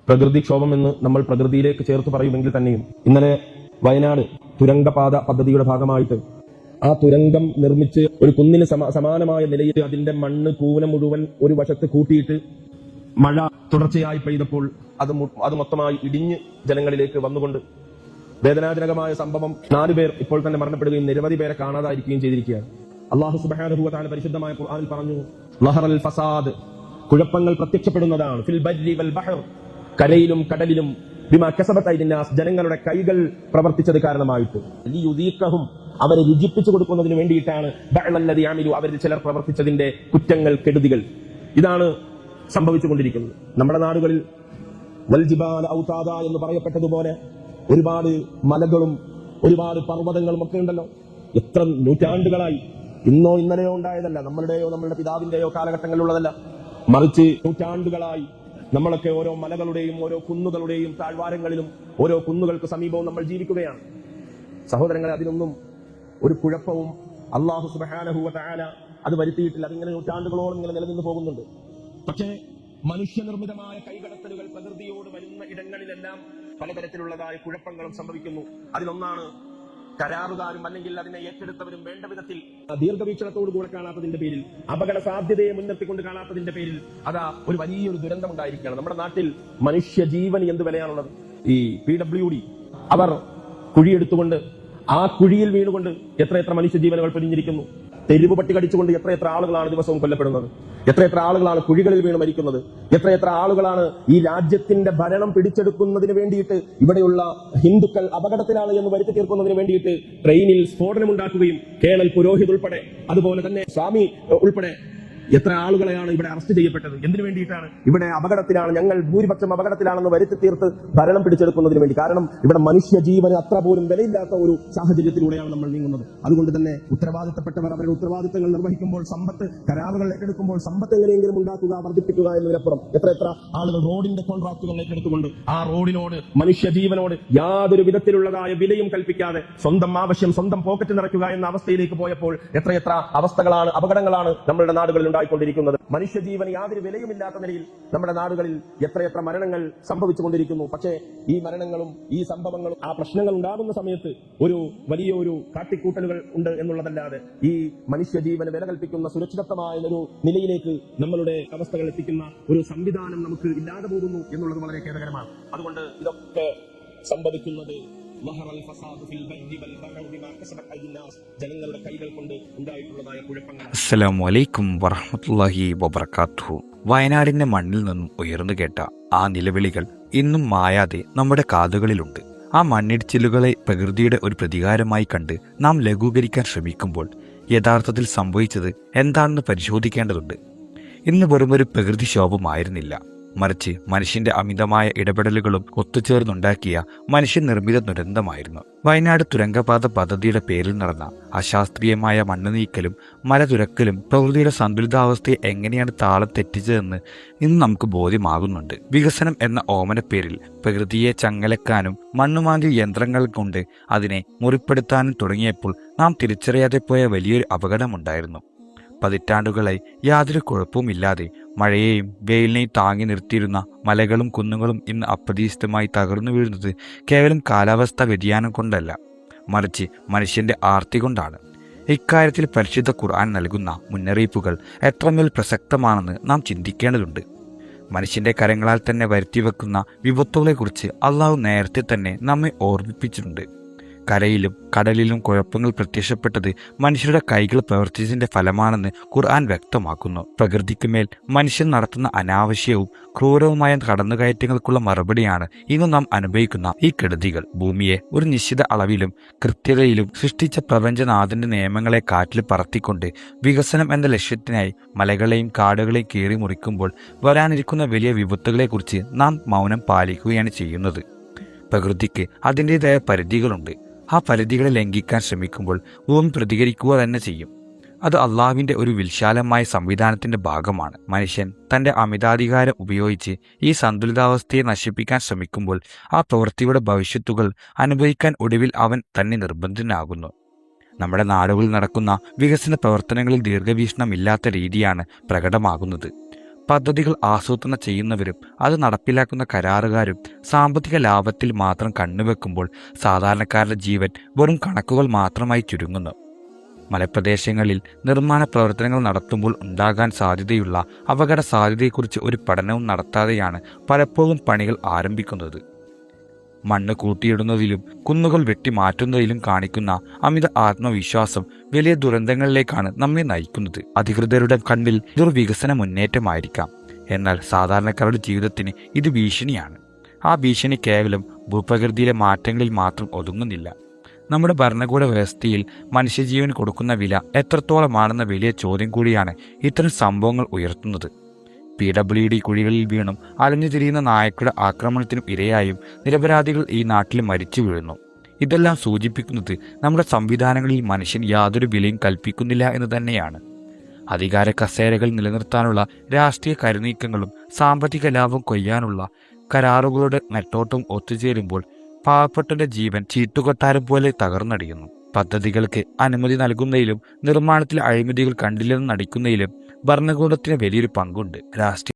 പ്രകൃതിക്ഷോഭം എന്ന് നമ്മൾ പ്രകൃതിയിലേക്ക് ചേർത്ത് പറയുമെങ്കിൽ തന്നെയും ഇന്നലെ വയനാട് തുരങ്കപാത പദ്ധതിയുടെ ഭാഗമായിട്ട് ആ തുരങ്കം നിർമ്മിച്ച് ഒരു കുന്നിന് സമാനമായ നിലയിൽ അതിന്റെ മണ്ണ് കൂന മുഴുവൻ ഒരു വശത്ത് കൂട്ടിയിട്ട് മഴ തുടർച്ചയായി പെയ്തപ്പോൾ അത് മൊത്തമായി ഇടിഞ്ഞ് ജനങ്ങളിലേക്ക് വന്നുകൊണ്ട് വേദനാജനകമായ സംഭവം 4 പേർ ഇപ്പോൾ തന്നെ മരണപ്പെടുകയും നിരവധി പേരെ കാണാതായിരിക്കുകയും ചെയ്തിരിക്കുകയാണ്. അല്ലാഹു സുബ്ഹാനഹു വ തആല പരിശുദ്ധമായ ഖുർആനിൽ പറഞ്ഞു, ലഹറൽ ഫസാദ്, കുഴപ്പങ്ങൾ പ്രത്യക്ഷപ്പെടുന്നതാണ്, ഫിൽ ബർരി വൽ ബഹർ, കരയിലും കടലിലും, ബിമാ കസബത് ഐദിന്നാസ്, ജനങ്ങളുടെ കൈകൾ പ്രവർത്തിച്ചത് കാരണമായിട്ട്, ലിയുദീഖഹും, അവരെ രുചിപ്പിച്ചു കൊടുക്കുന്നതിന് വേണ്ടിയിട്ടാണ്, ബഅലല്ലദി അമിലു, അവരിൽ ചിലർ പ്രവർത്തിച്ചതിന്റെ കുറ്റങ്ങൾ, കെടുതികൾ. ഇതാണ് സംഭവിച്ചുകൊണ്ടിരിക്കുന്നത്. നമ്മുടെ നാടുകളിൽ വൽ ജിബാല ഔതാദ എന്ന് പറയപ്പെട്ടതുപോലെ ഒരുപാട് മലകളും ഒരുപാട് പർവ്വതങ്ങളും ഒക്കെ ഉണ്ടല്ലോ. എത്ര നൂറ്റാണ്ടുകളായി, ഇന്നോ ഇന്നലെയോ ഉണ്ടായതല്ല, നമ്മളുടെ പിതാവിന്റെയോ കാലഘട്ടങ്ങളിലുള്ളതല്ല, മറിച്ച് നൂറ്റാണ്ടുകളായി നമ്മളൊക്കെ ഓരോ മലകളുടെയും ഓരോ കുന്നുകളുടെയും താഴ്വാരങ്ങളിലും ഓരോ കുന്നുകൾക്ക് സമീപവും നമ്മൾ ജീവിക്കുകയാണ്. സഹോദരങ്ങളെ, അതിനൊന്നും ഒരു കുഴപ്പവും അല്ലാഹു സുബ്ഹാനഹു വ തആല അത് വരുത്തിയിട്ടില്ല. അതിങ്ങനെ നൂറ്റാണ്ടുകളോളം ഇങ്ങനെ നിലനിന്ന് പോകുന്നുണ്ട്. പക്ഷേ മനുഷ്യനിർമ്മിതമായ കൈകടത്തലുകൾ പ്രകൃതിയോട് വരുന്ന ഇടങ്ങളിലെല്ലാം പലതരത്തിലുള്ളതായ കുഴപ്പങ്ങളും സംഭവിക്കുന്നു. അതിലൊന്നാണ് കരാറുകാരും അല്ലെങ്കിൽ അതിനെ ഏറ്റെടുത്തവരും വേണ്ട വിധത്തിൽ ദീർഘവീക്ഷണത്തോടുകൂടെ കാണാത്തതിന്റെ പേരിൽ, അപകട സാധ്യതയെ മുൻനിർത്തിക്കൊണ്ട് കാണാത്തതിന്റെ പേരിൽ അതാ ഒരു വലിയൊരു ദുരന്തം ഉണ്ടായിരിക്കുകയാണ്. നമ്മുടെ നാട്ടിൽ മനുഷ്യ ജീവന് എന്ത് വിലയാണുള്ളത്? ഈ PWD അവർ കുഴിയെടുത്തുകൊണ്ട് ആ കുഴിയിൽ വീണുകൊണ്ട് എത്ര മനുഷ്യ ജീവനുകൾ പൊലിഞ്ഞിരിക്കുന്നു. തെരുവ് പട്ടി കടിച്ചുകൊണ്ട് എത്ര ആളുകളാണ് ദിവസവും കൊല്ലപ്പെടുന്നത്? എത്ര ആളുകളാണ് കുഴികളിൽ വീണ് മരിക്കുന്നത്? എത്ര ആളുകളാണ് ഈ രാജ്യത്തിന്റെ ഭരണം പിടിച്ചെടുക്കുന്നതിന് വേണ്ടിയിട്ട് ഇവിടെയുള്ള ഹിന്ദുക്കൾ അപകടത്തിലാണ് എന്ന് വരുത്തി തീർക്കുന്നതിന് വേണ്ടിയിട്ട് ട്രെയിനിൽ സ്ഫോടനമുണ്ടാക്കുകയും കേണൽ പുരോഹിത് ഉൾപ്പെടെ, അതുപോലെ തന്നെ സ്വാമി ഉൾപ്പെടെ എത്ര ആളുകളെയാണ് ഇവിടെ അറസ്റ്റ് ചെയ്യപ്പെട്ടത്? എന്തിനു വേണ്ടിയിട്ടാണ്? ഇവിടെ അപകടത്തിലാണ്, ഞങ്ങൾ ഭൂരിപക്ഷം അപകടത്തിലാണെന്ന് വരുത്തി തീർത്ത് ഭരണം പിടിച്ചെടുക്കുന്നതിന് വേണ്ടി. കാരണം ഇവിടെ മനുഷ്യ ജീവന് അത്ര പോലും വിലയില്ലാത്ത ഒരു സാഹചര്യത്തിലൂടെയാണ് നമ്മൾ നീങ്ങുന്നത്. അതുകൊണ്ട് തന്നെ ഉത്തരവാദിത്തപ്പെട്ടവർ അവരുടെ ഉത്തരവാദിത്തങ്ങൾ നിർവഹിക്കുമ്പോൾ, സമ്പത്ത് കരാറുകൾ ഏറ്റെടുക്കുമ്പോൾ സമ്പത്ത് എങ്ങനെയെങ്കിലും ഉണ്ടാക്കുക, വർദ്ധിപ്പിക്കുക എന്നതിനപ്പുറം എത്ര ആളുകൾ റോഡിന്റെ കോൺട്രാക്ടുകൾ ഏറ്റെടുത്തുകൊണ്ട് ആ റോഡിനോട്, മനുഷ്യ ജീവനോട് യാതൊരു വിധത്തിലുള്ളതായ വിലയും കൽപ്പിക്കാതെ സ്വന്തം ആവശ്യം, സ്വന്തം പോക്കറ്റ് നിറയ്ക്കുക എന്ന അവസ്ഥയിലേക്ക് പോയപ്പോൾ എത്ര അവസ്ഥകളാണ്, അപകടങ്ങളാണ് നമ്മളുടെ നാടുകളിൽ ഉണ്ടായിക്കൊണ്ടിരിക്കുന്നത്. മനുഷ്യജീവന് യാതൊരു വിലയുമില്ലാത്ത നിലയിൽ നമ്മുടെ നാടുകളിൽ എത്ര മരണങ്ങൾ സംഭവിച്ചുകൊണ്ടിരിക്കുന്നു. പക്ഷേ ഈ മരണങ്ങളും ഈ സംഭവങ്ങളും ആ പ്രശ്നങ്ങൾ ഉണ്ടാകുന്ന സമയത്ത് വലിയൊരു കാട്ടിക്കൂട്ടലുകൾ ഉണ്ട് എന്നുള്ളതല്ലാതെ ഈ മനുഷ്യജീവന് വില കൽപ്പിക്കുന്ന സുരക്ഷിതത്വമായ ഒരു നിലയിലേക്ക് നമ്മളുടെ അവസ്ഥകൾ എത്തിക്കുന്ന ഒരു സംവിധാനം നമുക്ക് ഇല്ലാതെ പോകുന്നു എന്നുള്ളത് വളരെ ഖേദകരമാണ്. അതുകൊണ്ട് ഇതൊക്കെ സംഭവിക്കുന്നത് ജനങ്ങളുടെ കൈകൾ കൊണ്ട് ഉണ്ടായിട്ടുള്ളതായ കുഴപ്പങ്ങൾ. അസ്സലാമു അലൈക്കും വറഹ്മത്തുള്ളാഹി വബറകാതുഹു. വയനാടിന്റെ മണ്ണിൽ നിന്നും ഉയർന്നു കേട്ട ആ നിലവിളികൾ ഇന്നും മായാതെ നമ്മുടെ കാതുകളിലുണ്ട്. ആ മണ്ണിടിച്ചിലുകളെ പ്രകൃതിയുടെ ഒരു പ്രതികാരമായി കണ്ട് നാം ലഘൂകരിക്കാൻ ശ്രമിക്കുമ്പോൾ യഥാർത്ഥത്തിൽ സംഭവിച്ചത് എന്താണെന്ന് പരിശോധിക്കേണ്ടതുണ്ട്. ഇന്ന് വെറുമൊരു പ്രകൃതിക്ഷോഭമായിരുന്നില്ല, മറിച്ച് മനുഷ്യന്റെ അമിതമായ ഇടപെടലുകളും ഒത്തുചേർന്നുണ്ടാക്കിയ മനുഷ്യനിർമ്മിത ദുരന്തമായിരുന്നു. വയനാട് തുരങ്കപാത പദ്ധതിയുടെ പേരിൽ നടന്ന അശാസ്ത്രീയമായ മണ്ണ് നീക്കലും മലതുരക്കലും പ്രകൃതിയുടെ സന്തുലിതാവസ്ഥയെ എങ്ങനെയാണ് താളം തെറ്റിച്ചതെന്ന് ഇന്ന് നമുക്ക് ബോധ്യമാകുന്നുണ്ട്. വികസനം എന്ന ഓമനപ്പേരിൽ പ്രകൃതിയെ ചങ്ങലക്കാനും മണ്ണുമാന്തി യന്ത്രങ്ങൾ കൊണ്ട് അതിനെ മുറിപ്പെടുത്താനും തുടങ്ങിയപ്പോൾ നാം തിരിച്ചറിയാതെ പോയ വലിയൊരു അപകടമുണ്ടായിരുന്നു. പതിറ്റാണ്ടുകളായി യാതൊരു കുഴപ്പവുമില്ലാതെ മഴയെയും വെയിലിനെയും താങ്ങി നിർത്തിയിരുന്ന മലകളും കുന്നുകളും ഇന്ന് അപ്രതീക്ഷിതമായി തകർന്നു വീഴുന്നത് കേവലം കാലാവസ്ഥാ വ്യതിയാനം കൊണ്ടല്ല, മറിച്ച് മനുഷ്യന്റെ ആർത്തി കൊണ്ടാണ്. ഇക്കാര്യത്തിൽ പരിശുദ്ധ ഖുർആൻ നൽകുന്ന മുന്നറിയിപ്പുകൾ എത്രമേൽ പ്രസക്തമാണെന്ന് നാം ചിന്തിക്കേണ്ടതുണ്ട്. മനുഷ്യന്റെ കരങ്ങളാൽ തന്നെ വരുത്തിവെക്കുന്ന വിപത്തുകളെക്കുറിച്ച് അള്ളാഹു നേരത്തെ തന്നെ നമ്മെ ഓർമ്മിപ്പിച്ചിട്ടുണ്ട്. കരയിലും കടലിലും കുഴപ്പങ്ങൾ പ്രത്യക്ഷപ്പെട്ടത് മനുഷ്യരുടെ കൈകൾ പ്രവർത്തിച്ചതിന്റെ ഫലമാണെന്ന് ഖുർആൻ വ്യക്തമാക്കുന്നു. പ്രകൃതിക്ക് മേൽ മനുഷ്യൻ നടത്തുന്ന അനാവശ്യവും ക്രൂരവുമായ കടന്നുകയറ്റങ്ങൾക്കുള്ള മറുപടിയാണ് ഇന്ന് നാം അനുഭവിക്കുന്ന ഈ കെടുതികൾ. ഭൂമിയെ ഒരു നിശ്ചിത അളവിലും കൃത്യതയിലും സൃഷ്ടിച്ച പ്രപഞ്ചനാഥന്റെ നിയമങ്ങളെ കാറ്റിൽ പറത്തിക്കൊണ്ട് വികസനം എന്ന ലക്ഷ്യത്തിനായി മലകളെയും കാടുകളെയും കീറി മുറിക്കുമ്പോൾ വരാനിരിക്കുന്ന വലിയ വിപത്തുകളെക്കുറിച്ച് നാം മൗനം പാലിക്കുകയാണ് ചെയ്യുന്നത്. പ്രകൃതിക്ക് അതിൻ്റെതായ പരിധികളുണ്ട്. ആ പരിധികളെ ലംഘിക്കാൻ ശ്രമിക്കുമ്പോൾ ഭൂമി പ്രതികരിക്കുക തന്നെ ചെയ്യും. അത് അള്ളാഹുവിന്റെ ഒരു വിശാലമായ സംവിധാനത്തിന്റെ ഭാഗമാണ്. മനുഷ്യൻ തന്റെ അമിതാധികാരം ഉപയോഗിച്ച് ഈ സന്തുലിതാവസ്ഥയെ നശിപ്പിക്കാൻ ശ്രമിക്കുമ്പോൾ ആ പ്രവൃത്തിയുടെ ഭവിഷ്യത്തുകൾ അനുഭവിക്കാൻ ഒടുവിൽ അവൻ തന്നെ നിർബന്ധിതനാകുന്നു. നമ്മുടെ നാടുകളിൽ നടക്കുന്ന വികസന പ്രവർത്തനങ്ങളിൽ ദീർഘവീക്ഷണമില്ലാത്ത രീതിയാണ് പ്രകടമാകുന്നത്. പദ്ധതികൾ ആസൂത്രണം ചെയ്യുന്നവരും അത് നടപ്പിലാക്കുന്ന കരാറുകാരും സാമ്പത്തിക ലാഭത്തിൽ മാത്രം കണ്ണുവെക്കുമ്പോൾ സാധാരണക്കാരുടെ ജീവൻ വെറും കണക്കുകൾ മാത്രമായി ചുരുങ്ങുന്നു. മലപ്രദേശങ്ങളിൽ നിർമ്മാണ പ്രവർത്തനങ്ങൾ നടത്തുമ്പോൾ ഉണ്ടാകാൻ സാധ്യതയുള്ള അപകട സാധ്യതയെക്കുറിച്ച് ഒരു പഠനവും നടത്താതെയാണ് പലപ്പോഴും പണികൾ ആരംഭിക്കുന്നത്. മണ്ണ് കൂട്ടിയിടുന്നതിലും കുന്നുകൾ വെട്ടിമാറ്റുന്നതിലും കാണിക്കുന്ന അമിത ആത്മവിശ്വാസം വലിയ ദുരന്തങ്ങളിലേക്കാണ് നമ്മെ നയിക്കുന്നത്. അധികൃതരുടെ കണ്ണിൽ ഇതൊരു വികസന മുന്നേറ്റമായിരിക്കാം, എന്നാൽ സാധാരണക്കാരുടെ ജീവിതത്തിന് ഇത് ഭീഷണിയാണ്. ആ ഭീഷണി കേവലം ഭൂപ്രകൃതിയിലെ മാറ്റങ്ങളിൽ മാത്രം ഒതുങ്ങുന്നില്ല. നമ്മുടെ ഭരണകൂട വ്യവസ്ഥയിൽ മനുഷ്യജീവന് കൊടുക്കുന്ന വില എത്രത്തോളമാണെന്ന വലിയ ചോദ്യം കൂടിയാണ് ഇത്തരം സംഭവങ്ങൾ ഉയർത്തുന്നത്. PWD കുഴികളിൽ വീണും അലഞ്ഞു തിരിയുന്ന നായ്ക്കളുടെ ആക്രമണത്തിനും ഇരയായും നിരപരാധികൾ ഈ നാട്ടിൽ മരിച്ചു വീഴുന്നു. ഇതെല്ലാം സൂചിപ്പിക്കുന്നത് നമ്മുടെ സംവിധാനങ്ങളിൽ മനുഷ്യൻ യാതൊരു വിലയും കൽപ്പിക്കുന്നില്ല എന്ന് തന്നെയാണ്. അധികാര കസേരകൾ നിലനിർത്താനുള്ള രാഷ്ട്രീയ കരുനീക്കങ്ങളും സാമ്പത്തിക ലാഭം കൊയ്യാനുള്ള കരാറുകളുടെ നെട്ടോട്ടവും ഒത്തുചേരുമ്പോൾ പാവപ്പെട്ടവന്റെ ജീവൻ ചീട്ടുകൊട്ടാരം പോലെ തകർന്നടിയുന്നു. പദ്ധതികൾക്ക് അനുമതി നൽകുന്നതിലും നിർമ്മാണത്തിലെ അഴിമതികൾ കണ്ടില്ലെന്ന് നടിക്കുന്നതിലും ഭരണകൂടത്തിന് വലിയൊരു പങ്കുണ്ട്. രാഷ്ട്രീയ